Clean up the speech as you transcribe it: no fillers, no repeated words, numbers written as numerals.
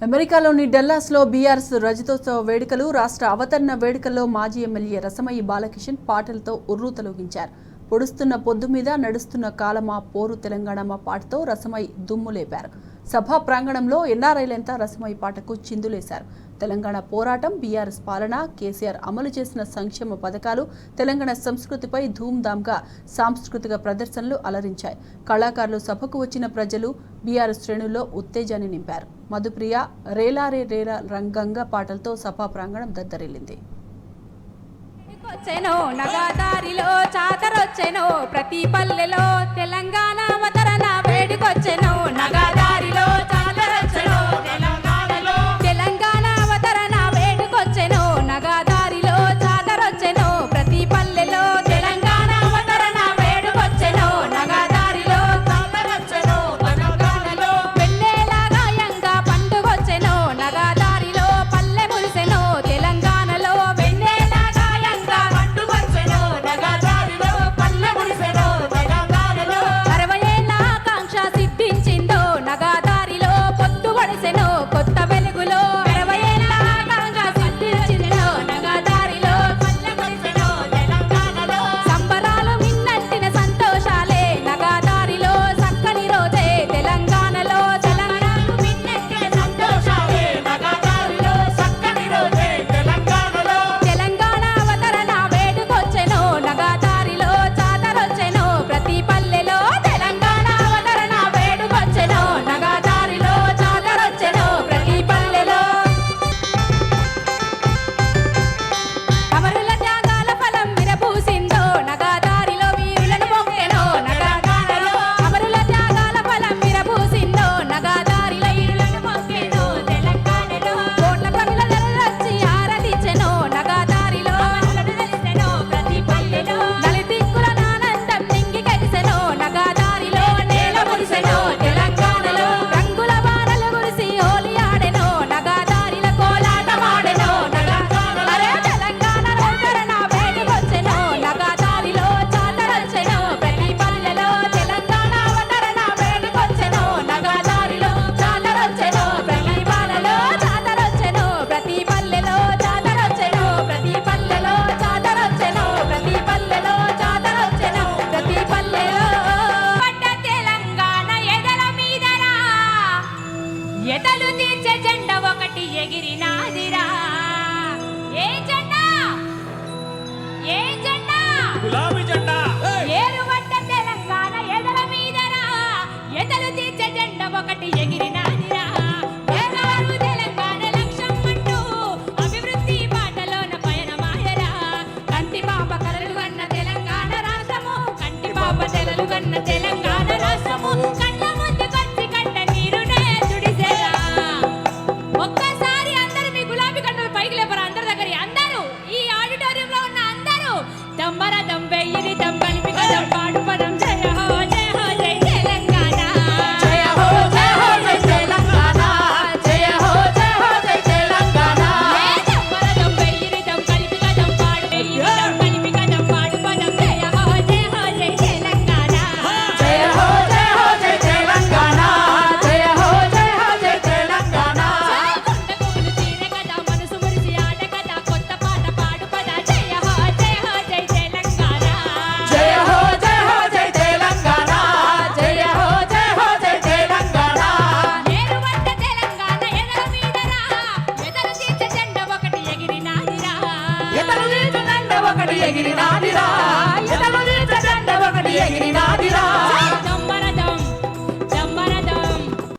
అమెరికాలోని డల్లాస్లో బీఆర్ఎస్ రజతోత్సవ వేడుకలు రాష్ట్ర అవతరణ వేడుకల్లో మాజీ ఎమ్మెల్యే రసమయి బాలకిషన్ పాటలతో ఉర్రూతలూగించారు. పొడుస్తున్న పొద్దు మీద నడుస్తున్న కాలమా పోరు తెలంగాణమా పాటతో రసమయి దుమ్ము లేపారు. సభా ప్రాంగణంలో ఎన్ఆర్ఐలంతా రసమయి పాటకు చిందులేశారు. తెలంగాణ పోరాటం, బీఆర్ఎస్ పాలన, కేసీఆర్ అమలు చేసిన సంక్షేమ పథకాలు, తెలంగాణ సంస్కృతిపై ధూమ్ధామ్గా సాంస్కృతిక ప్రదర్శనలు అలరించాయి. కళాకారులు, సభకు వచ్చిన ప్రజలు బీఆర్ఎస్ శ్రేణుల్లో ఉత్తేజాన్ని నింపారు. మధుప్రియ రేలారే రేలా రంగంగా పాటలతో సభా ప్రాంగణం దద్దరిల్లింది. ప్రతి పల్లెలో తెలంగాణ అవతరణ వేడుకొచ్చెను. నగదారిలో జాతరొచ్చెను, తెలంగాణ అవతరణ వేడుకొచ్చెను. నగదారిలో జాతరొచ్చెను, ప్రతి పల్లెలో తెలంగాణ అవతరణ వేడుకొచ్చెను. నగదారిలో జాతరొచ్చెను, తెలంగాణలో వెన్నెలా గాయంగా పండుగొచ్చెను. నగదారిలో పల్లె మురిసెను, తెలంగాణలో వెన్నెలా గాయంగా పండుగొచ్చెను. నగదారిలో పల్లె మురిసెను, తెలంగాణలో 60 ఏళ్ల ఆకాంక్ష సిద్ధించిందో. నగదారిలో పొత్తు పడిసెను కొత్త వెలుగులో. 60 ఏళ్ల ఆకాంక్ష సిద్ధించిందో. నగదారిలో పల్లె మురిసెను, తెలంగాణలో సంబరాలు మిన్నంటిన సంతోషాలే. నగదారిలో చక్కని రోజే తెలంగాణలో. తెలంగాణలు మిన్నంటిన సంతోషాలే. నగదారిలో చక్కని రోజే తెలంగాణలో. తెలంగాణ అవతరణ వేడుకొచ్చెను. నగదారిలో జాతరొచ్చెను, ప్రతి పల్లెలో తెలంగాణ అవతరణ వేడుకొచ్చెను. నగదారిలో జాతరొచ్చెను, ప్రతి పల్లెలో అమరుల త్యాగాల ఫలం విరబూసిందో. నగదారిలో వీరులను మొక్కెను. నగదారిలో అమరుల త్యాగాల ఫలం విరబూసిందో. నగదారిలో వీరులను మొక్కెను. తెలంగాణలో కోట్ల ప్రజలొచ్చి ఆరాధించెను. నగదారిలో అమరులను తెలిసెను, ప్రతి పల్లెలో నలుదిక్కుల ఆనందం నింగి కలిసెను. నగదారిలో నేల మురిసెను, తెలంగాణలో రంగుల వానలు కురిసి హోలీ ఆడెను. నగదారిల కోలాటమాడెను. అరే తెలంగాణ అవతరణ వేడుకొచ్చెను. నగదారిలో జాతరొచ్చెను, ప్రతి పల్లెలో తెలంగాణ అవతరణ వేడుకొచ్చెను. నగదారిలో జాతరొచ్చెను, ప్రతి పల్లెలో జాతరొచ్చెను, ప్రతి పల్లెలో జాతరొచ్చెను, ప్రతి పల్లెలో జాతరొచ్చెను, ప్రతి పల్లెలో జాతరొచ్చెను, ప్రతి పల్లెలో పడ్డ తెలంగాణ ఎదల మీదరా ఎదలు తీర్చే జెండా ఒకటి ఎగిరినాదిరా. ఏ జెండా? ఏ జెండా? గులాబీ జెండా. ఏరువడ్డ తెలంగాణ ఎదల మీదరా ఎదలు తీర్చే జెండా ఒకటి ఎగిరినాదిరా. ఏదారు తెలంగాణ లక్ష్యం అంటూ అభివృద్ధి బాటలోన పయనమాయరా. కంటి పాప కలలు కన్న తెలంగాణ రాష్ట్రము, కంటి పాప తెలలు కన్న తెలంగాణ రాష్ట్రము కళ్ళ ముందు కంచి కంట నీరునే తుడిసేరా. ఒక్కసారి అందరూ మీ గులాబీ కండులు పైకి లేపరా. అందరి దగ్గర అందరూ, ఈ ఆడిటోరియంలో ఉన్న అందరూ దమ్మర దంబెయ్యిరి దంబలిపి కదం పాడు పదం. జయ హో జయ హో జై తెలంగాణ, జయ హో జయ హో జై తెలంగాణ, జయ హో జయ హో జై తెలంగాణ. ఏ దమ్మర దంబెయ్యిరి దంబలిపి కదం పాడు వెయ్యిరి దంబలిపి కదం పాడు పదం. జయ హో జయ హో జై తెలంగాణ, జయ హో జయ హో జై తెలంగాణ, జయ హో జయ హో జై తెలంగాణ. కొండ కొమ్ములు తీరే కదా మనసు మురిసి ఆట కదా కొత్త పాట పాడు పద. జయ హో జయ హో జై తెలంగాణ, జయ హో జయ హో జై తెలంగాణ, జయ హో జయ హో జై తెలంగాణ. ఏరువడ్డ తెలంగాణ ఎదల మీదరా ఎదలు తీర్చే జెండా ఒకటి ఎగిరినాదిరా. ఎదలు తీర్చే జెండా ఒకటి ఎగిరినాదిరా. ఎదలు తీర్చే జెండా ఒకటి ఎగిరినాదిరా.